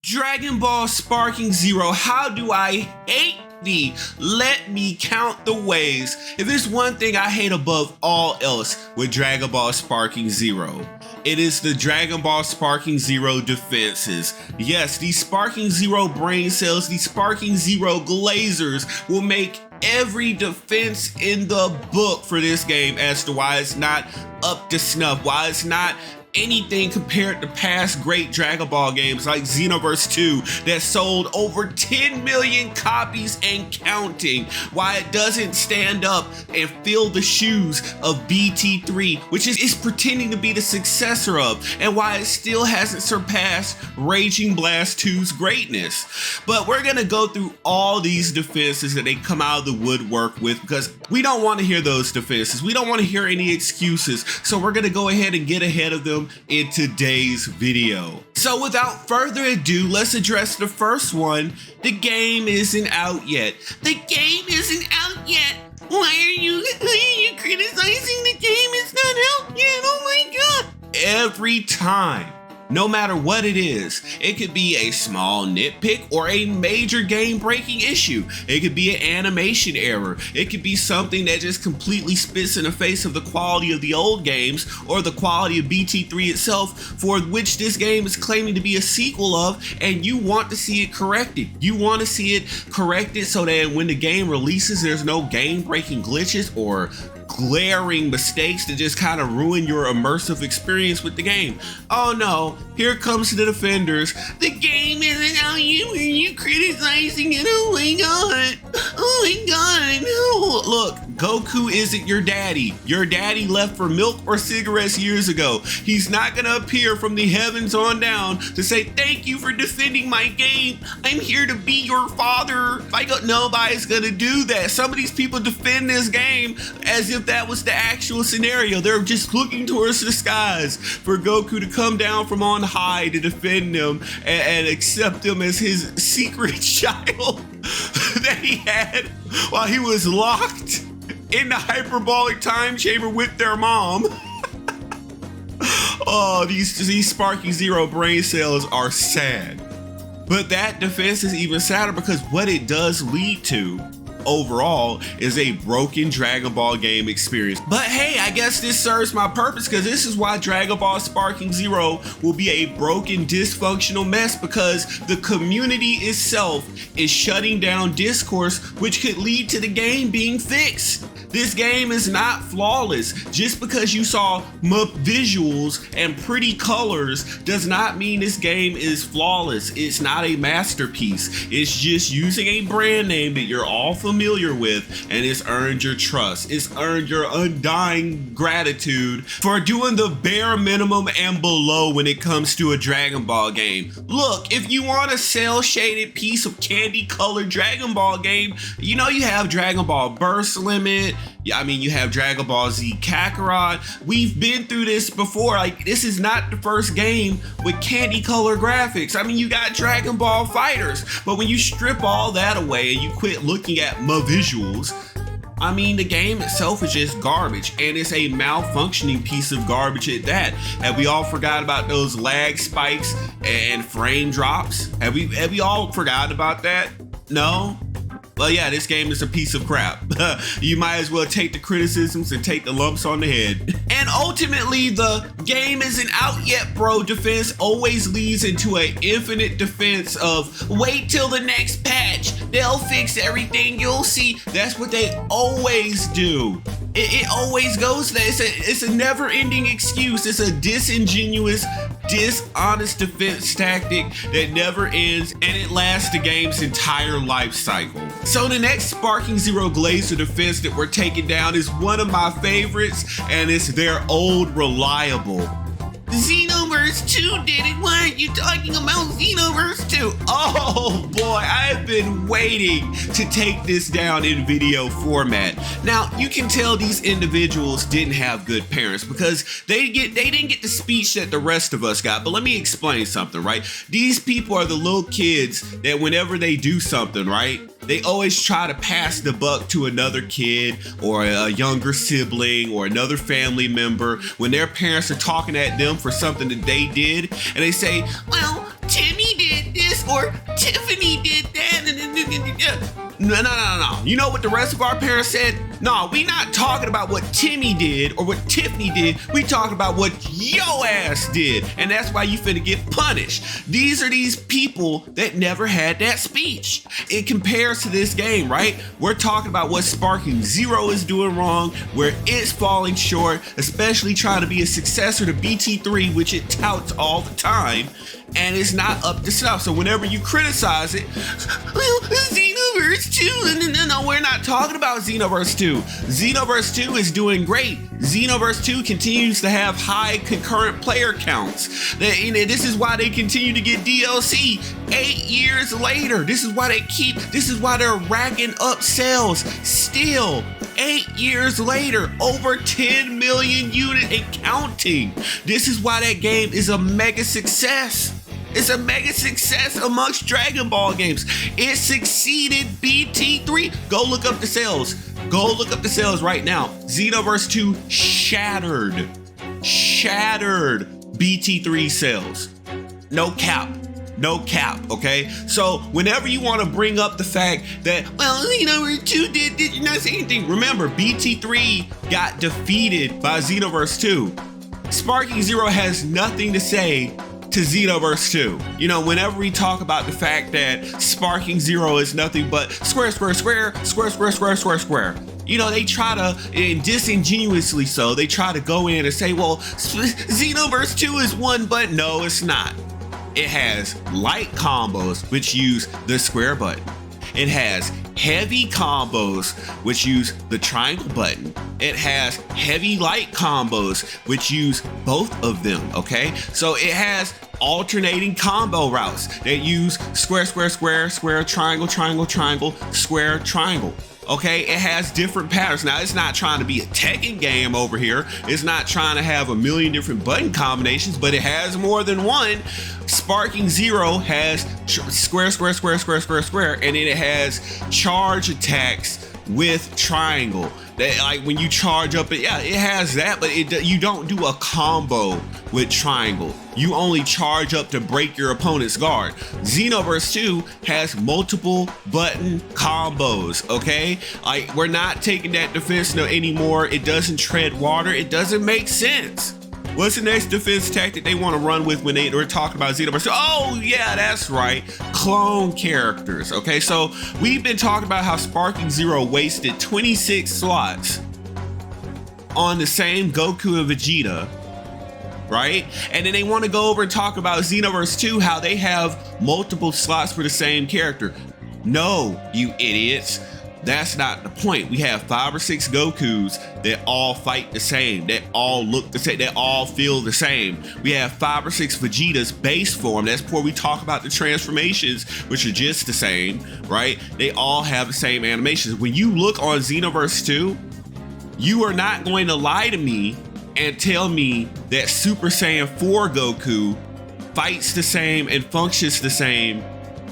Dragon Ball Sparking Zero, how do I hate thee? Let me count the ways. If there's one thing I hate above all else with Dragon Ball Sparking Zero, it is the Dragon Ball Sparking Zero defenses. Yes, these Sparking Zero brain cells, these Sparking Zero glazers will make every defense in the book for this game as to why it's not up to snuff, why it's not anything compared to past great Dragon Ball games like Xenoverse 2 that sold over 10 million copies and counting, why it doesn't stand up and fill the shoes of BT3, which is pretending to be the successor of, and why it still hasn't surpassed Raging Blast 2's greatness. But we're gonna go through all these defenses that they come out of the woodwork with, because we don't want to hear those defenses. We don't want to hear any excuses. So we're gonna go ahead and get ahead of them in today's video. So without further ado, let's address the first one. The game isn't out yet. The game isn't out yet. Why are you criticizing the game? It's not out yet. Oh my God. Every time, no matter what it is, it could be a small nitpick or a major game-breaking issue. It could be an animation error. It could be something that just completely spits in the face of the quality of the old games or the quality of BT3 itself, for which this game is claiming to be a sequel of, and you want to see it corrected. You want to see it corrected so that when the game releases, there's no game-breaking glitches or glaring mistakes that just kind of ruin your immersive experience with the game. Oh no, here comes the defenders. The game isn't out yet. Are you criticizing it? Oh my God. Oh my God. No. Look, Goku isn't your daddy. Your daddy left for milk or cigarettes years ago. He's not gonna appear from the heavens on down to say, thank you for defending my game. I'm here to be your father. Nobody's gonna do that. Some of these people defend this game as if that was the actual scenario. They're just looking towards the skies for Goku to come down from on high to defend them and accept them as his secret child that he had while he was locked in the hyperbolic time chamber with their mom. Oh, these Sparking Zero brain cells are sad. But that defense is even sadder because what it does lead to overall is a broken Dragon Ball game experience. But hey, I guess this serves my purpose, because this is why Dragon Ball Sparking Zero will be a broken, dysfunctional mess, because the community itself is shutting down discourse, which could lead to the game being fixed. This game is not flawless. Just because you saw visuals and pretty colors does not mean this game is flawless. It's not a masterpiece. It's just using a brand name that you're all familiar with, and it's earned your trust. It's earned your undying gratitude for doing the bare minimum and below when it comes to a Dragon Ball game. Look, if you want a cel-shaded piece of candy-colored Dragon Ball game, you know you have Dragon Ball Burst Limit. I mean, you have Dragon Ball Z Kakarot. We've been through this before. Like, this is not the first game with candy color graphics. I mean, you got Dragon Ball Fighters, but when you strip all that away and you quit looking at visuals, I mean, the game itself is just garbage, and it's a malfunctioning piece of garbage at that. Have we all forgot about those lag spikes and frame drops? Have we all forgotten about that? No? Well, yeah, this game is a piece of crap. You might as well take the criticisms and take the lumps on the head. And ultimately, the game isn't out yet, bro defense always leads into an infinite defense of wait till the next patch. They'll fix everything, you'll see. That's what they always do. It always goes there. It's a never-ending excuse. It's a disingenuous, dishonest defense tactic that never ends, and it lasts the game's entire life cycle. So the next Sparking Zero Glazer defense that we're taking down is one of my favorites, and it's their old reliable. Xenoverse 2 did it. Why aren't you talking about Xenoverse 2? Oh boy, I've been waiting to take this down in video format. Now, you can tell these individuals didn't have good parents because they didn't get the speech that the rest of us got. But let me explain something, right? These people are the little kids that whenever they do something, right, they always try to pass the buck to another kid or a younger sibling or another family member when their parents are talking at them for something that they did, and they say, well, Timmy did this, No. You know what the rest of our parents said? No, we not talking about what Timmy did or what Tiffany did. We talking about what yo ass did. And that's why you finna get punished. These are these people that never had that speech. It compares to this game, right? We're talking about what Sparking Zero is doing wrong, where it's falling short, especially trying to be a successor to BT3, which it touts all the time, and it's not up to snuff. So whenever you criticize it, well, Xenoverse 2, no, we're not talking about Xenoverse 2. Xenoverse 2 is doing great. Xenoverse 2 continues to have high concurrent player counts. This is why they continue to get DLC 8 years later. This is why they're racking up sales still 8 years later, over 10 million units and counting. This is why that game is a mega success. It's a mega success amongst Dragon Ball games. It succeeded BT3. Go look up the sales. Go look up the sales right now. Xenoverse 2 shattered BT3 sales. No cap, okay? So whenever you want to bring up the fact that, well, Xenoverse 2 did not say anything. Remember, BT3 got defeated by Xenoverse 2. Sparking Zero has nothing to say to Xenoverse 2. Whenever we talk about the fact that Sparking Zero is nothing but square. They try to, and disingenuously so, they try to go in and say, well, Xenoverse 2 is one, but no, it's not. It has light combos, which use the square button. It has heavy combos, which use the triangle button. It has heavy light combos, which use both of them, okay? So it has alternating combo routes that use square, triangle, square, triangle. Okay, it has different patterns. Now, it's not trying to be a Tekken game over here. It's not trying to have a million different button combinations, but it has more than one. Sparking Zero has square, and then it has charge attacks with triangle. That, like, when you charge up, it has that, but you don't do a combo with triangle. You only charge up to break your opponent's guard. Xenoverse 2 has multiple button combos, okay? Like, we're not taking that defense anymore. It doesn't tread water. It doesn't make sense. What's the next defense tactic they want to run with when they're talking about Xenoverse? Oh, yeah, that's right. Clone characters. Okay, so we've been talking about how Sparking Zero wasted 26 slots on the same Goku and Vegeta, right? And then they want to go over and talk about Xenoverse 2, how they have multiple slots for the same character. No, you idiots. That's not the point. We have 5 or 6 Gokus that all fight the same, that all look the same, that all feel the same. We have 5 or 6 Vegetas base form. That's before we talk about the transformations, which are just the same, right? They all have the same animations. When you look on Xenoverse 2, you are not going to lie to me and tell me that Super Saiyan 4 Goku fights the same and functions the same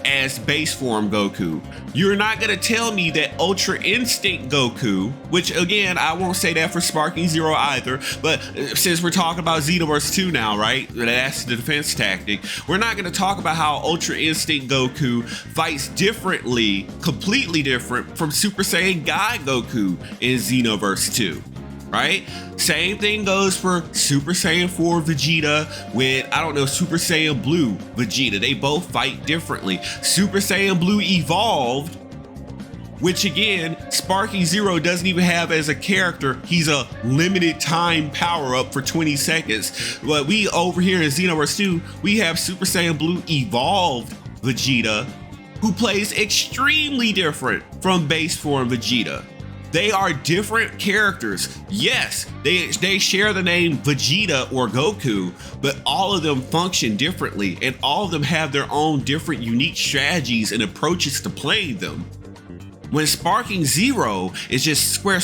as base form Goku. You're not gonna tell me that Ultra Instinct Goku, which again, I won't say that for Sparking Zero either, but since we're talking about Xenoverse 2 now, right? That's the defense tactic. We're not gonna talk about how Ultra Instinct Goku fights differently, completely different from Super Saiyan God Goku in Xenoverse 2. Right? Same thing goes for Super Saiyan 4 Vegeta with, Super Saiyan Blue Vegeta. They both fight differently. Super Saiyan Blue Evolved, which again, Sparking Zero doesn't even have as a character. He's a limited time power up for 20 seconds. But we over here in Xenoverse 2, we have Super Saiyan Blue Evolved Vegeta, who plays extremely different from base form Vegeta. They are different characters. Yes, they share the name Vegeta or Goku, but all of them function differently, and all of them have their own different unique strategies and approaches to playing them. When Sparking Zero is just square,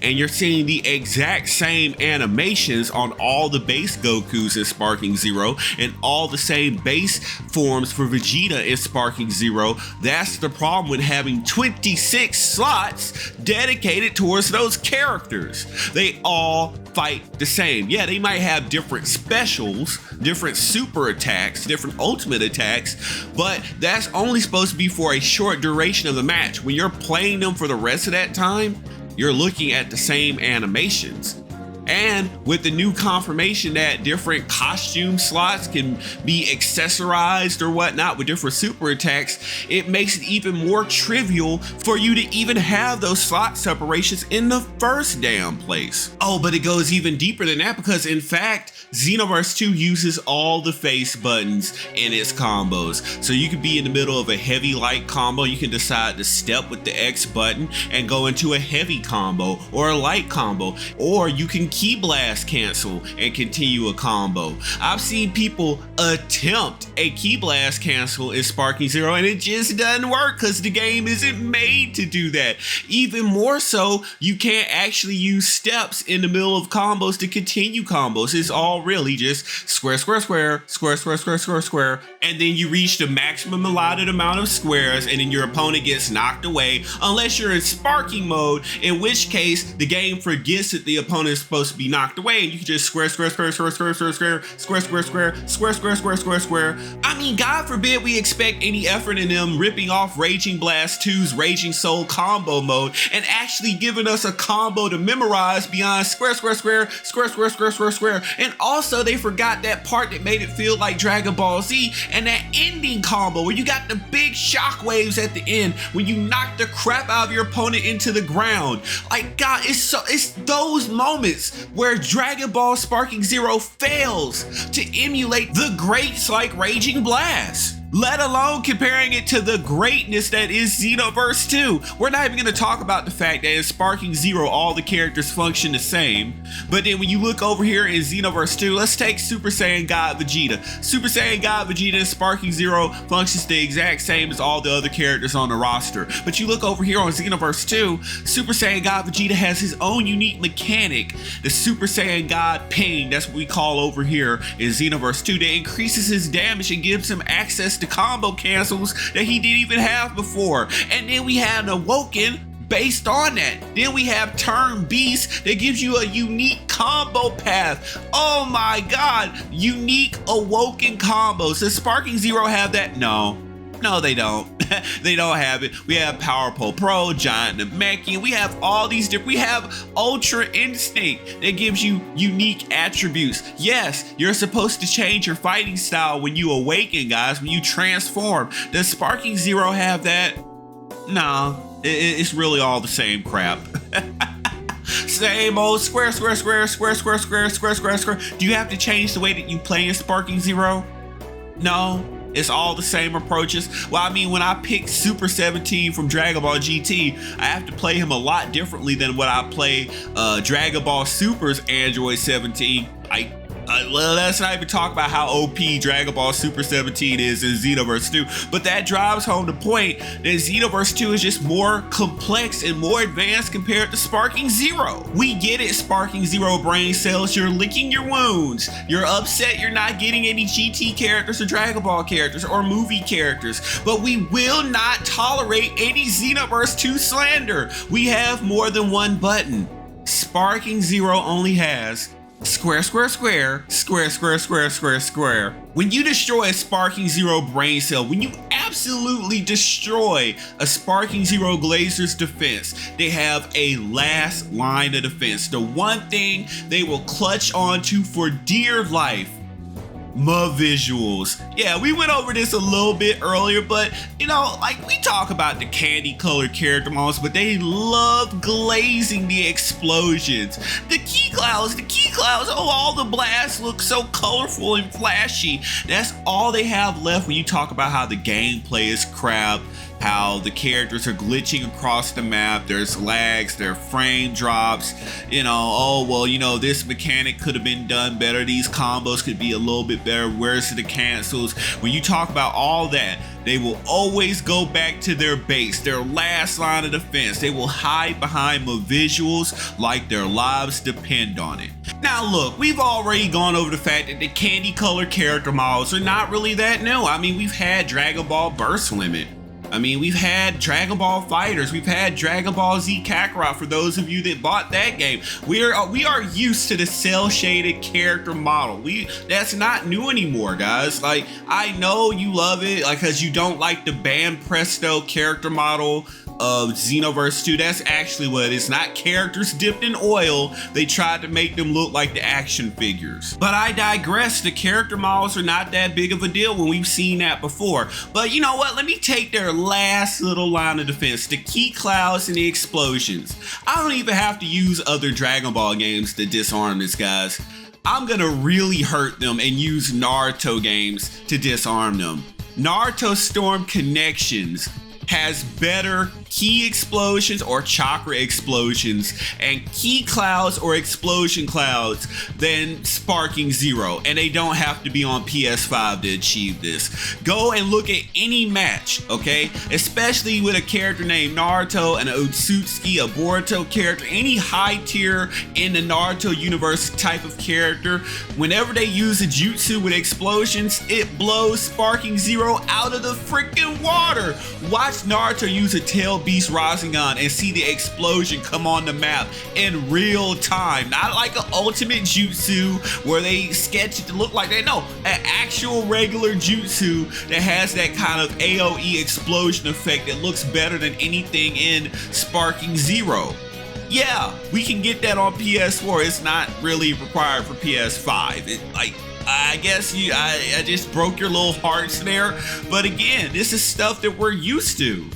and you're seeing the exact same animations on all the base Gokus in Sparking Zero and all the same base forms for Vegeta in Sparking Zero, that's the problem with having 26 slots dedicated towards those characters. They all fight the same. Yeah, they might have different specials, different super attacks, different ultimate attacks, but that's only supposed to be for a a short duration of the match. When you're playing them for the rest of that time, you're looking at the same animations. And with the new confirmation that different costume slots can be accessorized or whatnot with different super attacks, it makes it even more trivial for you to even have those slot separations in the first damn place. Oh, but it goes even deeper than that, because in fact, Xenoverse 2 uses all the face buttons in its combos. So you could be in the middle of a heavy light combo, you can decide to step with the X button and go into a heavy combo or a light combo, or you can key blast cancel and continue a combo. I've seen people attempt a key blast cancel in Sparking Zero and it just doesn't work because the game isn't made to do that. Even more so, you can't actually use steps in the middle of combos to continue combos. It's all really just square, square, square, square, square, square, square, square, and then you reach the maximum allotted amount of squares and then your opponent gets knocked away, unless you're in sparking mode, in which case the game forgets that the opponent is supposed to be knocked away and you can just square, square, square, square, square, square, square, square, square, square, square, square, square, square, square. I mean, God forbid we expect any effort in them ripping off Raging Blast 2's Raging Soul combo mode and actually giving us a combo to memorize beyond square, square, square, square, square, square, square, square. And also they forgot that part that made it feel like Dragon Ball Z, and that ending combo where you got the big shockwaves at the end when you knock the crap out of your opponent into the ground. Like, God, it's those moments where Dragon Ball Sparking Zero fails to emulate the greats like Raging Blast, let alone comparing it to the greatness that is Xenoverse 2. We're not even going to talk about the fact that in Sparking Zero all the characters function the same, but then when you look over here in Xenoverse 2, let's take Super Saiyan God Vegeta. Super Saiyan God Vegeta in Sparking Zero functions the exact same as all the other characters on the roster, but you look over here on Xenoverse 2, Super Saiyan God Vegeta has his own unique mechanic, the Super Saiyan God Ping, that's what we call over here in Xenoverse 2, that increases his damage and gives him access to combo cancels that he didn't even have before. And then we have an Awoken based on that. Then we have Turn Beast that gives you a unique combo path. Oh my God, unique Awoken combos. Does Sparking Zero have that? No, they don't. They don't have it. We have Power Pole Pro, Giant Namekian. We have all these different. We have Ultra Instinct that gives you unique attributes. Yes, you're supposed to change your fighting style when you awaken, guys, when you transform. Does Sparking Zero have that? No, it's really all the same crap. Same old square, square, square, square, square, square, square, square, square. Do you have to change the way that you play in Sparking Zero? No. It's all the same approaches. Well, I mean, when I pick Super 17 from Dragon Ball GT, I have to play him a lot differently than what I play Dragon Ball Super's Android 17. Let's not even talk about how OP Dragon Ball Super 17 is in Xenoverse 2, but that drives home the point that Xenoverse 2 is just more complex and more advanced compared to Sparking Zero. We get it, Sparking Zero brain cells, you're licking your wounds. You're upset you're not getting any GT characters or Dragon Ball characters or movie characters, but we will not tolerate any Xenoverse 2 slander. We have more than one button. Sparking Zero only has square, square, square, square, square, square, square, square. When you destroy a Sparking Zero brain cell, when you absolutely destroy a Sparking Zero Glazer's defense, they have a last line of defense. The one thing they will clutch onto for dear life. My visuals. Yeah, we went over this a little bit earlier, but you know, like we talk about the candy colored character models, but they love glazing the explosions. The key clouds, oh, all the blasts look so colorful and flashy. That's all they have left when you talk about how the gameplay is crap, how the characters are glitching across the map, there's lags, there are frame drops, you know, oh, well, you know, this mechanic could have been done better, these combos could be a little bit better, where's the cancels? When you talk about all that, they will always go back to their base, their last line of defense. They will hide behind the visuals like their lives depend on it. Now look, we've already gone over the fact that the candy colored character models are not really that new. I mean, we've had Dragon Ball Burst Limit. I mean, we've had Dragon Ball Fighters, we've had Dragon Ball Z Kakarot for those of you that bought that game. We are used to the cell shaded character model. That's not new anymore, guys. Like, I know you love it, like, cause you don't like the Band Presto character model of Xenoverse 2. That's actually what it is. Not characters dipped in oil. They tried to make them look like the action figures. But I digress. The character models are not that big of a deal when we've seen that before. But you know what? Let me take their last little line of defense. The key clouds and the explosions. I don't even have to use other Dragon Ball games to disarm this, guys. I'm gonna really hurt them and use Naruto games to disarm them. Naruto Storm Connections has better key explosions or chakra explosions and key clouds or explosion clouds than Sparking Zero, and they don't have to be on PS5 to achieve this. Go and look at any match, okay? Especially with a character named Naruto and an Otsutsuki, a Boruto character, any high tier in the Naruto universe type of character, whenever they use a jutsu with explosions, it blows Sparking Zero out of the freaking water. Watch Naruto use a tail beast Rasengan and see the explosion come on the map in real time. Not like an ultimate jutsu where they sketch it to look like that. No, an actual regular jutsu that has that kind of AoE explosion effect that looks better than anything in Sparking Zero. Yeah, we can get that on PS4. It's not really required for PS5. I guess I just broke your little hearts there. But again, this is stuff that we're used to.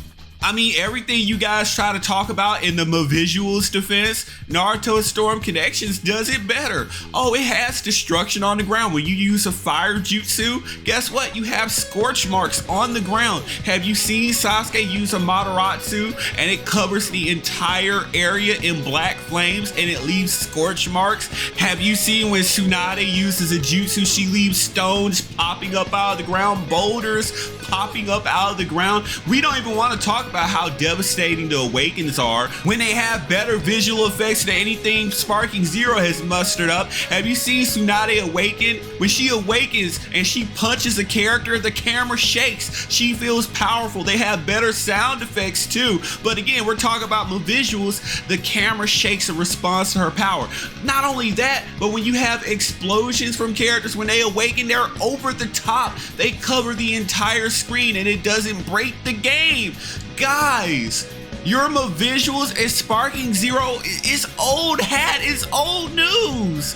I mean, everything you guys try to talk about in the visuals defense, Naruto Storm Connections does it better. Oh, it has destruction on the ground. When you use a fire jutsu, guess what? You have scorch marks on the ground. Have you seen Sasuke use a Mataratsu and it covers the entire area in black flames and it leaves scorch marks? Have you seen when Tsunade uses a jutsu, she leaves stones popping up out of the ground, boulders popping up out of the ground? We don't even want to talk about how devastating the awakens are when they have better visual effects than anything Sparking Zero has mustered up. Have you seen Tsunade awaken? When she awakens and she punches a character, the camera shakes. She feels powerful. They have better sound effects too. But again, we're talking about visuals. The camera shakes in response to her power. Not only that, but when you have explosions from characters, when they awaken, they're over the top. They cover the entire screen and it doesn't break the game. Guys, your visuals and Sparking Zero is old hat, it's old news.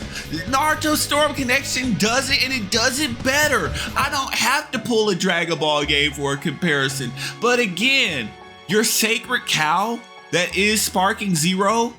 Naruto Storm Connection does it and it does it better. I don't have to pull a Dragon Ball game for a comparison. But again, your sacred cow that is Sparking Zero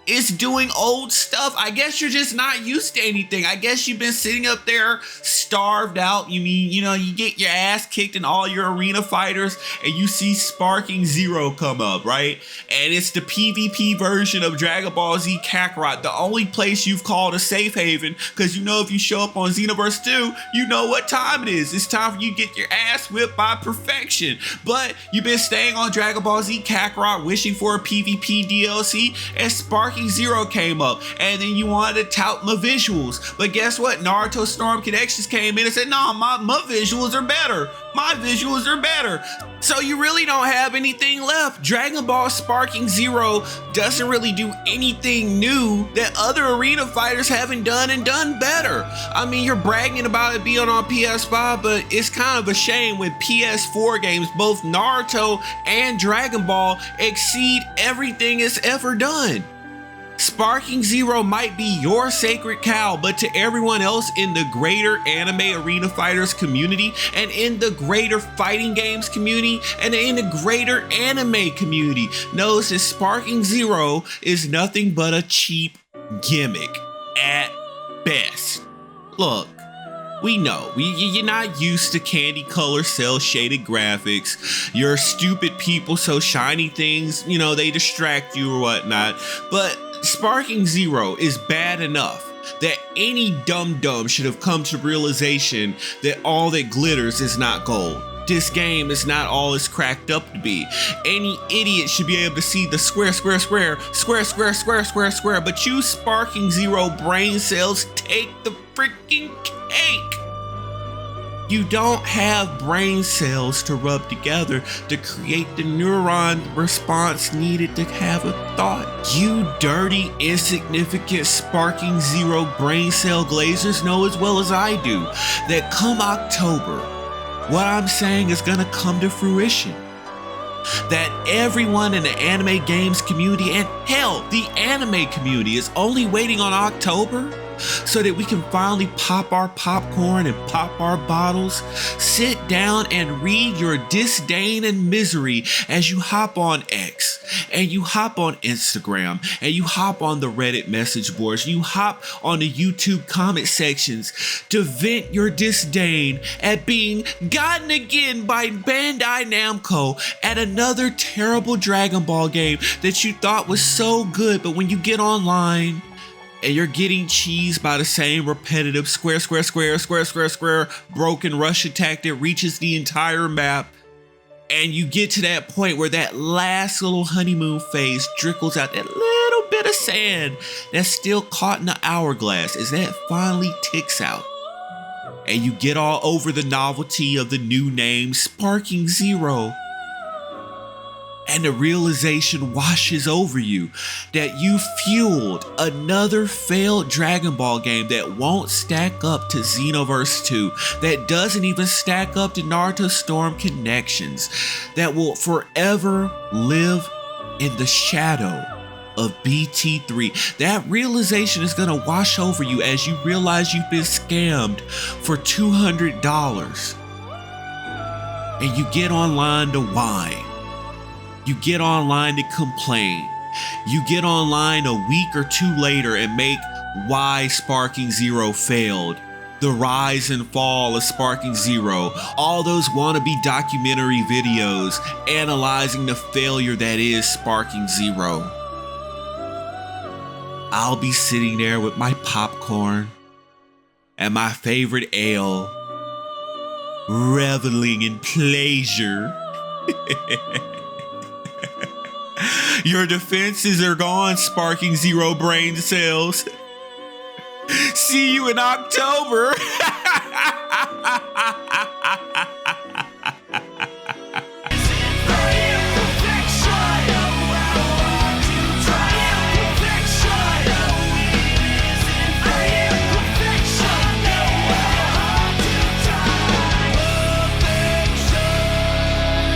is doing old stuff. I guess you're just not used to anything. I guess you've been sitting up there starved out. You mean, you get your ass kicked in all your arena fighters and you see Sparking Zero come up, right? And it's the PvP version of Dragon Ball Z Kakarot, the only place you've called a safe haven, because if you show up on Xenoverse 2, you know what time it is. It's time for you to get your ass whipped by perfection. But you've been staying on Dragon Ball Z Kakarot wishing for a PvP DLC, and Sparking Zero came up, and then you wanted to tout my visuals. But guess what? Naruto Storm Connections came in and said, no, my visuals are better. My visuals are better. So you really don't have anything left. Dragon Ball Sparking Zero doesn't really do anything new that other arena fighters haven't done and done better. I mean, you're bragging about it being on PS5, but it's kind of a shame when PS4 games, both Naruto and Dragon Ball, exceed everything it's ever done. Sparking Zero might be your sacred cow, but to everyone else in the greater anime arena fighters community and in the greater fighting games community and in the greater anime community knows that Sparking Zero is nothing but a cheap gimmick at best. Look, we know you're not used to candy color cell shaded graphics. You're stupid people, so shiny things, they distract you or whatnot. But Sparking Zero is bad enough that any dum-dum should have come to realization that all that glitters is not gold. This game is not all it's cracked up to be. Any idiot should be able to see the square, square, square, square, square, square, square, square. But you Sparking Zero brain cells take the freaking cake. You don't have brain cells to rub together to create the neuron response needed to have a thought. You dirty, insignificant, sparking zero brain cell glazers know as well as I do that come October, what I'm saying is gonna come to fruition. That everyone in the anime games community, and hell, the anime community, is only waiting on October so that we can finally pop our popcorn and pop our bottles, sit down and read your disdain and misery as you hop on X, and you hop on Instagram, and you hop on the Reddit message boards, you hop on the YouTube comment sections to vent your disdain at being gotten again by Bandai Namco at another terrible Dragon Ball game that you thought was so good, but when you get online, and you're getting cheesed by the same repetitive square, broken rush attack that reaches the entire map. And you get to that point where that last little honeymoon phase trickles out that little bit of sand that's still caught in the hourglass as that finally ticks out. And you get all over the novelty of the new name, Sparking Zero. And the realization washes over you that you fueled another failed Dragon Ball game that won't stack up to Xenoverse 2, that doesn't even stack up to Naruto Storm Connections, that will forever live in the shadow of BT3. That realization is gonna wash over you as you realize you've been scammed for $200. And you get online to whine. You get online to complain. You get online a week or two later and make why Sparking Zero failed, the rise and fall of Sparking Zero, all those wannabe documentary videos analyzing the failure that is Sparking Zero. I'll be sitting there with my popcorn and my favorite ale, reveling in pleasure. Your defenses are gone, Sparking Zero brain cells. See you in October.